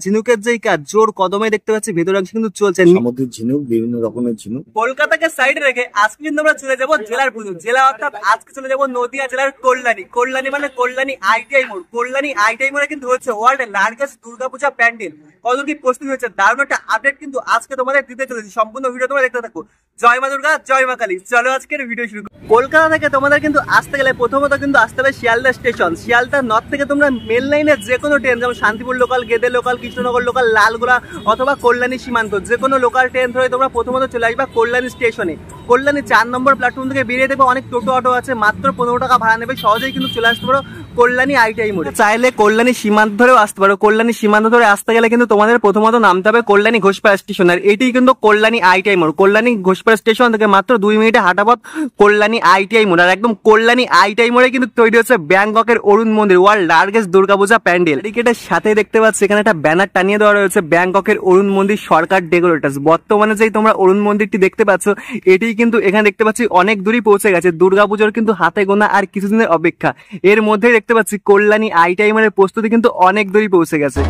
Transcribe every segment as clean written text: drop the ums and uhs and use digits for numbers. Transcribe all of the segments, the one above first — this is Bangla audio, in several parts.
ঝিনুকের যে কাজ জোর কদমে দেখতে পাচ্ছি ভেতর অংশ কিন্তু চলছে সামুদ্রিক ঝিনুক, বিভিন্ন রকমের ঝিনুক। কলকাতাকে সাইডে রেখে আজকে কিন্তু আমরা চলে যাবো জেলার পুজো। জেলা অর্থাৎ আজকে চলে যাবো নদিয়া জেলার কল্যাণী। কল্যাণী মানে কল্যাণী আইটিআই মোড়। কল্যাণী আইটিআই মোড়ে কিন্তু হচ্ছে ওয়ার্ল্ড লার্জেস্ট দুর্গাপূজা প্যান্ডেল। কতদূর কি প্রস্তুত হয়েছে দারুণ একটা আপডেট কিন্তু আজকে তোমাদের দিতে চলেছি। সম্পূর্ণ ভিডিও তোমরা দেখতে থাকো। জয় মা দুর্গা, জয় মা কালী। চলো আজকের ভিডিও শুরু করি। কলকাতা থেকে তোমাদের কিন্তু আসতে গেলে প্রথমত কিন্তু আসতে হবে শিয়ালদা স্টেশন। শিয়ালদা নর্থ থেকে তোমরা মেল লাইনে যে কোনো ট্রেন, যেমন Shantipur local, Gede local, Krishnanagar local, Lalgola অথবা কল্যাণী সীমান্ত, যে কোনো লোকাল ট্রেন ধরে তোমরা প্রথমত চলে আসবা কল্যাণী স্টেশনে। কল্যাণী 4 নম্বর প্ল্যাটফর্ম থেকে বেরিয়ে দেবে। অনেক টোটো অটো আছে, মাত্র 15 টাকা ভাড়া নেবে। সহজেই কিন্তু চলে আসতে পারো কল্যাণী আইটিআই মোড়ে। চাইলে কল্যাণী সীমান্ত ধরেও আসতে পারো। কল্যাণী সীমান্ত ধরে আসতে গেলে কিন্তু তোমাদের প্রথমত নামতে হবে কল্যাণী ঘোষপাড়া স্টেশন। আর এটি কিন্তু কল্যাণী আইটিআই মোড়। কল্যাণী ঘোষপাড়া স্টেশন থেকে মাত্র 2 মিনিটে হাঁটা পথ কল্যাণী আইটিআই মোড়। আর একদম কল্যাণী আইটিআই মোড়ে কিন্তু তৈরি হচ্ছে ব্যাংককের অরুণ মন্দির, ওয়ার্ল্ড লার্জেস্ট দুর্গাপূজা প্যান্ডেল। এর সাথে দেখতে পাচ্ছি এখানে একটা ব্যানার টানিয়ে দেওয়া রয়েছে, ব্যাংককের অরুণ মন্দির সরকার ডেকোরেটার্স। বর্তমানে যেই তোমরা অরুণ মন্দিরটি দেখতে পাচ্ছ, এটি কিন্তু এখানে দেখতে পাচ্ছি অনেক দূরই পৌঁছে গেছে। দুর্গাপুজোর কিন্তু হাতে গোনা আর কিছুদিনের অপেক্ষা। এর মধ্যেই দেখতে পাচ্ছি কল্যাণী আইটিআই মোড়ের প্রস্তুতি কিন্তু অনেক দূরই পৌঁছে গেছে।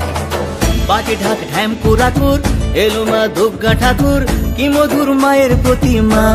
বাজে ঢাক ঢ্যামকুরাকুর এলো মা দুর্গা ঠাকুর, কি মধুর মায়ের প্রতিমা।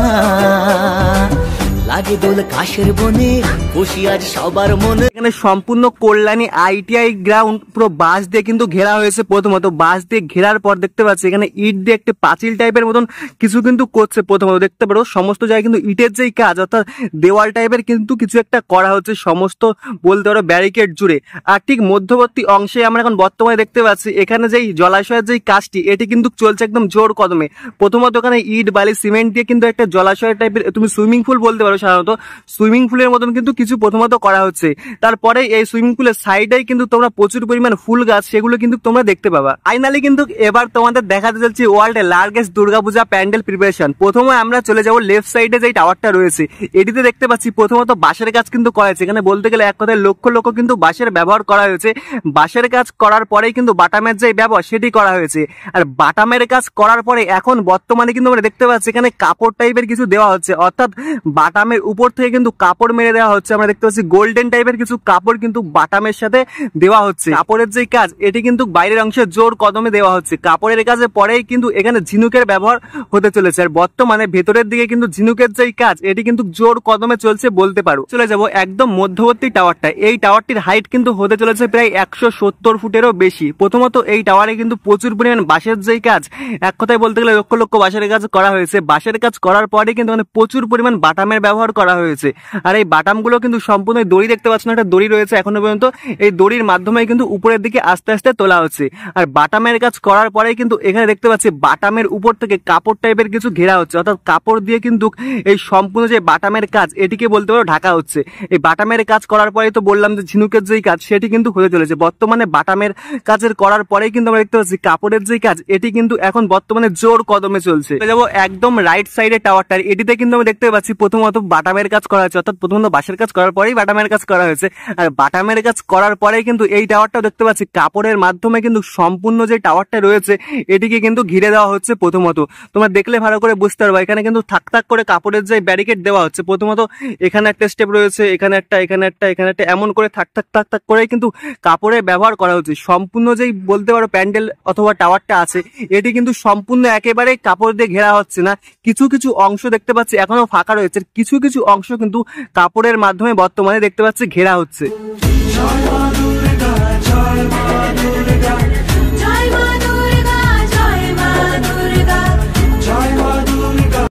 লাগে দোল কাশের বনে, খুশি আজ সবার মনে। এখানে সম্পূর্ণ কল্যাণী আইটিআই গ্রাউন্ড পুরো বাঁশ দিয়ে কিন্তু ঘেরা হয়েছে। প্রথমত বাঁশ দিয়ে ঘেরার পর দেখতে পাচ্ছি এখানে ইট দিয়ে একটা পাঁচিল টাইপের মতন কিছু কিন্তু করছে। প্রথমত দেখতে পারো সমস্ত জায়গায় কিন্তু ইটের যেই কাজ, অর্থাৎ দেওয়াল টাইপের কিন্তু কিছু একটা করা হচ্ছে সমস্ত বলতে পারো ব্যারিকেড জুড়ে। আর ঠিক মধ্যবর্তী অংশে আমরা এখন বর্তমানে দেখতে পাচ্ছি এখানে যেই জলাশয়ের যেই কাজটি, এটি কিন্তু চলছে একদম জোর কদমে। প্রথমত এখানে ইট বালি সিমেন্ট দিয়ে কিন্তু একটা জলাশয় টাইপের, তুমি সুইমিং পুল বলতে পারো, সাধারণত সুইমিং পুলের মতন কিন্তু কিছু প্রথমত করা হচ্ছে। তারপরে এই সুইমিং পুলের সাইডেই কিন্তু তোমরা প্রচুর পরিমাণ ফুল গাছ, সেগুলো কিন্তু তোমরা দেখতে পাবা। ফাইনালি কিন্তু এবার তোমাদের দেখাতে চলছি world largest Durga Puja pandal preparation. প্রথমে আমরা চলে যাব লেফট সাইডে যেই টাওয়ারটা রয়েছে, এটিতে দেখতে পাচ্ছি প্রথমত বাঁশের কাজ কিন্তু করা হয়েছে। এখানে বলতে গেলে এক কথায় লক্ষ লক্ষ কিন্তু বাঁশের ব্যবহার করা হয়েছে। বাঁশের কাজ করার পরেই কিন্তু বাটামের যে ব্যবহার সেটি করা হয়েছে। আর বাটামের কাজ করার পরে এখন বর্তমানে কিন্তু আমরা দেখতে পাচ্ছি এখানে কাপড় টাইপের কিছু দেওয়া হচ্ছে, অর্থাৎ বাটামের উপর থেকে কিন্তু কাপড় মেরে দেওয়া হচ্ছে। আমরা দেখতে পাচ্ছি গোল্ডেন টাইপের কিছু কাপড় কিন্তু বাটামের সাথে দেওয়া হচ্ছে। কাপড়ের যে কাজ, এটি কিন্তু বাইরের অংশে জোর কদমে দেওয়া হচ্ছে। কাপড়ের কাজে পরেই কিন্তু এখানে ঝিনুকের ব্যবহার হতে চলেছে। আর বর্তমানে ভেতরের দিকে কিন্তু ঝিনুকের যে কাজ, এটি কিন্তু জোর কদমে চলছে বলতে পারো। চলে যাব একদম মধ্যবর্তী টাওয়ারটা। এই টাওয়ারটির হাইট কিন্তু হতে চলেছে প্রায় 170 ফুটেরও বেশি। প্রথমত এই টাওয়ারে কিন্তু প্রচুর পরিমাণ বাঁশের যেই কাজ, এক কথায় বলতে গেলে লক্ষ লক্ষ বাঁশের কাজ করা হয়েছে। বাঁশের কাজ করার পরে কিন্তু মানে প্রচুর পরিমাণ বাটামের ব্যবহার করা হয়েছে। আর এই বাটামগুলো কিন্তু সম্পূর্ণ দড়ি দেখতে পাচ্ছ না, একটা দড়ি রয়েছে এখনো পর্যন্ত। এই দড়ির মাধ্যমে কিন্তু উপরের দিকে আস্তে আস্তে তোলা হচ্ছে। আর বাটামের কাজ করার পরে কিন্তু এখানে দেখতে পাচ্ছি বাটামের উপর থেকে কাপড় টাইপের কিছু ঘেরা হচ্ছে, অর্থাৎ কাপড় দিয়ে কিন্তু এই সম্পূর্ণ যে বাটামের কাজ, এটিকে বলতে পারো ঢাকা হচ্ছে। এই বাটামের কাজ করার পরে তো বললাম যে ঝিনুকের যেই কাজ, সেটি কিন্তু হতে চলেছে। বর্তমানে বাটামের কাজের করার পরেই কিন্তু আমরা দেখতে পাচ্ছি কাপড়ের যেই কাজ, এটি কিন্তু এখন বর্তমানে জোর কদমে চলছে। যাবো একদম রাইট সাইডে টাওয়ারটার, এটিতে কিন্তু আমরা দেখতে পাচ্ছি প্রথমত বাটামের কাজ করা হচ্ছে, অর্থাৎ প্রথমত বাঁশের কাজ করার পরেই বাটামের কাজ করা হয়েছে। আর বাটামের কাজ করার পরেই কিন্তু এই টাওয়ারটাও দেখতে পাচ্ছি কাপড়ের মাধ্যমে কিন্তু সম্পূর্ণ যে টাওয়ারটা রয়েছে, এটিকে কিন্তু ঘিরে দেওয়া হচ্ছে। প্রথমত তোমরা দেখলে ভালো করে বুঝতে পারবে, এখানে কিন্তু থাক থাক করে কাপড়ের যে ব্যারিকেড দেওয়া হচ্ছে। প্রথমত এখানে একটা স্টেপ রয়েছে, এখানে একটা, এখানে একটা, এখানে একটা, এমন করে থাক থাক থাক থাক করে কিন্তু কাপড়ের ব্যবহার করা হচ্ছে। সম্পূর্ণ যেই বলতে পারো প্যান্ডেল অথবা টাওয়ারটা আছে, এটি কিন্তু সম্পূর্ণ একেবারে কাপড় দিয়ে ঘেরা হচ্ছে না। কিছু কিছু অংশ দেখতে পাচ্ছি এখনো ফাঁকা রয়েছে, কিছু কিছু অংশ কিন্তু কাপড়ের মাধ্যমে বর্তমানে দেখতে পাচ্ছি ঘেরা হচ্ছে।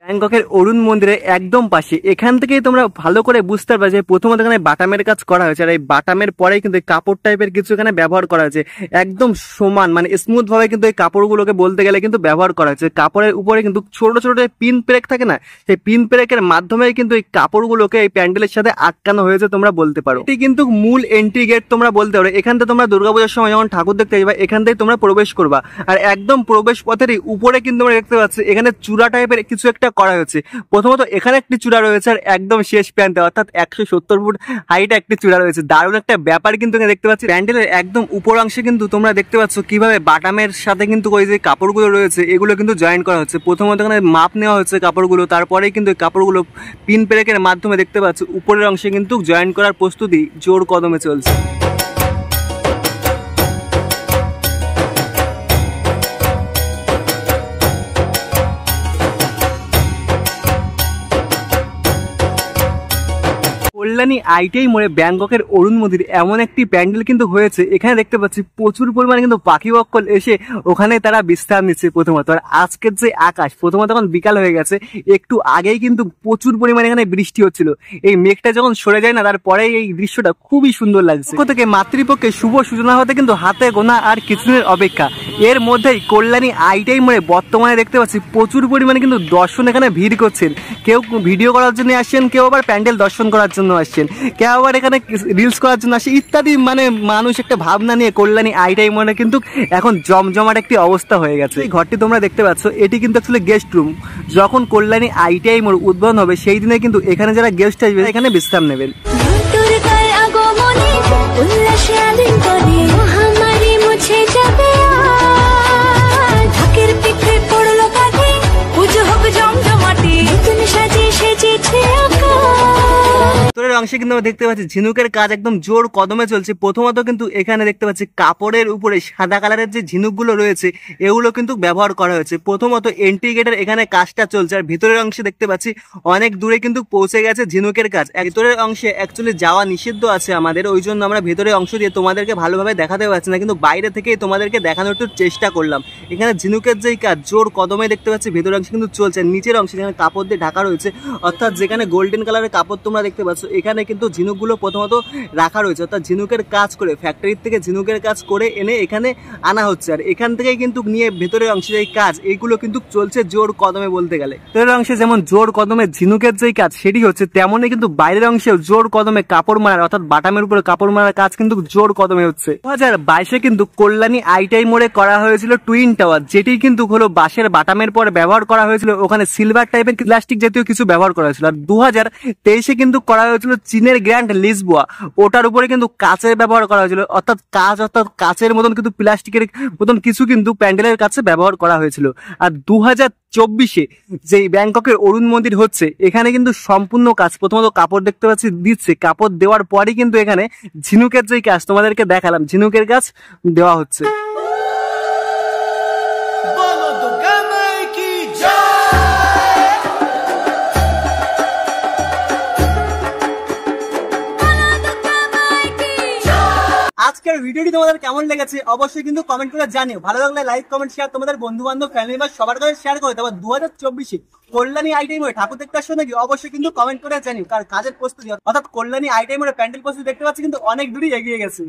ব্যাংককের অরুণ মন্দিরের একদম পাশে, এখান থেকেই তোমরা ভালো করে বুঝতে পারবে যে প্রথমত এখানে বাটামের কাজ করা হয়েছে। আর এই বাটামের পরে কিন্তু কাপড় টাইপের কিছু এখানে ব্যবহার করা হয়েছে, একদম সমান মানে স্মুথ ভাবে কিন্তু এই কাপড়গুলোকে বলতে গেলে কিন্তু ব্যবহার করা হয়েছে। কাপড়ের উপরে কিন্তু ছোট ছোট পিন প্রেক থাকে না, সেই পিন প্রেকের মাধ্যমে কিন্তু এই কাপড়গুলোকে এই প্যান্ডেলের সাথে আটকানো হয়েছে তোমরা বলতে পারো। এটি কিন্তু মূল এন্ট্রি গেট তোমরা বলতে পারো। এখান থেকে তোমরা দুর্গাপূজার সময় যখন ঠাকুর দেখতে যাবে, এখান থেকে তোমরা প্রবেশ করবা। আর একদম প্রবেশ পথেরই উপরে কিন্তু আমরা দেখতে পাচ্ছি এখানে চূড়া টাইপের কিছু একটা করা হয়েছে। প্রথমত এখানে একটি চূড়া রয়েছে, আর একদম শেষ প্রান্তে অর্থাৎ 170 ফুট হাইটে একটি চূড়া রয়েছে। দারুণ একটা ব্যাপার কিন্তু এখানে দেখতে পাচ্ছি। প্যান্ডেলের একদম উপর অংশে কিন্তু তোমরা দেখতে পাচ্ছ কিভাবে বাটামের সাথে কিন্তু ওই যে কাপড়গুলো রয়েছে, এগুলো কিন্তু জয়েন করা হচ্ছে। প্রথমত এখানে মাপ নেওয়া হচ্ছে কাপড়গুলো, তারপরে কিন্তু কাপড়গুলো পিন প্রেকের মাধ্যমে দেখতে পাচ্ছ উপরের অংশে কিন্তু জয়েন করার প্রস্তুতি জোর কদমে চলছে। কল্যাণী আইটিআই মোড়ে ব্যাংককের অরুণ মন্দির এমন একটি প্যান্ডেল কিন্তু হয়েছে, এখানে দেখতে পাচ্ছি প্রচুর পরিমাণে কিন্তু পাখি বক্কল এসে ওখানে তারা বিশ্রাম নিচ্ছে। প্রথমত আর আজকের যে আকাশ, প্রথমত এখন বিকাল হয়ে গেছে, একটু আগেই কিন্তু প্রচুর পরিমাণে এখানে বৃষ্টি হচ্ছিল। এই মেঘটা যখন সরে যায় না, তারপরে এই দৃশ্যটা খুবই সুন্দর লাগছে। থেকে মাতৃপক্ষে শুভ সূচনা হতে কিন্তু হাতে গোনা আর কিছুদিনের অপেক্ষা। এর মধ্যেই কল্যাণী আইটিআই মোড়ে বর্তমানে দেখতে পাচ্ছি প্রচুর পরিমাণে কিন্তু দর্শন এখানে ভিড় করছেন। কেউ ভিডিও করার জন্য আসছেন, কেউ আবার প্যান্ডেল দর্শন করার জন্য আসছেন, কেউ আবার এখানে রিলস করার জন্য আসছে ইত্যাদি। মানে মানুষ একটা ভাবনা নিয়ে কল্যাণী আইটিআই মোড়ে কিন্তু এখন জমজমাট একটি অবস্থা হয়ে গেছে। এই ঘরটি তোমরা দেখতে পাচ্ছ, এটি কিন্তু আসলে গেস্ট রুম। যখন কল্যাণী আইটিআই মোড় উদ্বোধন হবে সেই দিনে কিন্তু এখানে যারা গেস্ট আসবে এখানে বিশ্রাম নেবেন। ভিতরের অংশে কিন্তু আমরা দেখতে পাচ্ছি ঝিনুকের কাজ একদম জোর কদমে চলছে। প্রথমত কিন্তু এখানে দেখতে পাচ্ছি কাপড়ের উপরে সাদা কালারের যে ঝিনুকগুলো রয়েছে এগুলো কিন্তু ব্যবহার করা হয়েছে। প্রথমত এন্ট্রি গেটের এখানে কাজটা চলছে, আর ভিতরের অংশে দেখতে পাচ্ছি অনেক দূরে কিন্তু পৌঁছে গেছে ঝিনুকের কাজ। ভিতরের অংশে অ্যাকচুয়ালি যাওয়া নিষিদ্ধ আছে আমাদের, ওই জন্য আমরা ভেতরের অংশ দিয়ে তোমাদেরকে ভালোভাবে দেখাতে পারছি না, কিন্তু বাইরে থেকেই তোমাদেরকে দেখানোর একটু চেষ্টা করলাম। এখানে ঝিনুকের যেই কাজ জোর কদমে দেখতে পাচ্ছি ভেতরের অংশে কিন্তু চলছে। নিচের অংশে যেখানে কাপড় দিয়ে ঢাকা রয়েছে, অর্থাৎ যেখানে গোল্ডেন কালারের কাপড় তোমরা দেখতে পাচ্ছ, এখানে কিন্তু ঝিনুকগুলো প্রথমত রাখা রয়েছে, অর্থাৎ ঝিনুকের কাজ করে ফ্যাক্টরির থেকে ঝিনুকের কাজ করে এনে এখানে আনা হচ্ছে। আর এখান থেকেই কিন্তু নিয়ে ভেতরের অংশে যেই কাজ এইগুলো কিন্তু চলছে জোর কদমে বলতে গেলে। ভেতরের অংশে যেমন জোর কদমে ঝিনুকের যেই কাজ সেটি হচ্ছে, তেমনই কিন্তু বাইরের অংশেও জোর কদমে কাপড় মারার অর্থাৎ বাটামের উপরে কাপড় মারার কাজ কিন্তু জোর কদমে হচ্ছে। 2022-এ কিন্তু কল্যাণী আইটিআই মোড়ে করা হয়েছিল টুইন টাওয়ার, যেটি কিন্তু হলো বাঁশের বাটামের পরে ব্যবহার করা হয়েছিল, ওখানে সিলভার টাইপের প্লাস্টিক জাতীয় কিছু ব্যবহার করা হয়েছিল। আর 2023-এ কিন্তু করা হয়েছিল চীনের গ্র্যান্ড লিসবোয়া, ওটার উপরে কিন্তু কাচের ব্যবহার করা হয়েছিল, অর্থাৎ কাচের মতন কিন্তু প্লাস্টিকের মতন কিছু কিন্তু প্যান্ডেলের কাছে ব্যবহার করা হয়েছিল। আর 2024-এ যে ব্যাংককের অরুণ মন্দির হচ্ছে, এখানে কিন্তু সম্পূর্ণ কাজ, প্রথমত কাপড় দেখতে পাচ্ছি দিচ্ছে, কাপড় দেওয়ার পরই কিন্তু এখানে ঝিনুকের যে কাজ তোমাদেরকে দেখালাম, ঝিনুকের কাজ দেওয়া হচ্ছে। আজকের ভিডিওটি তোমাদের কেমন লেগেছে অবশ্যই কিন্তু কমেন্ট করে জানিও। ভালো লাগলে লাইক কমেন্ট শেয়ার তোমাদের বন্ধু বান্ধব ফ্যামিলি বা সবার কাছে শেয়ার করে। তারপর 2024-এ কল্যাণী আইটিআই মোড়ে ঠাকুর দেখতে আসছো নাকি অবশ্যই কিন্তু কমেন্ট করে জানিও। কার কাজের প্রস্তুতি অর্থাৎ কল্যাণী আইটিআই মোড়ে প্যান্ডেল প্রস্তুতি দেখতে পাচ্ছি কিন্তু অনেক দূরই এগিয়ে গেছে।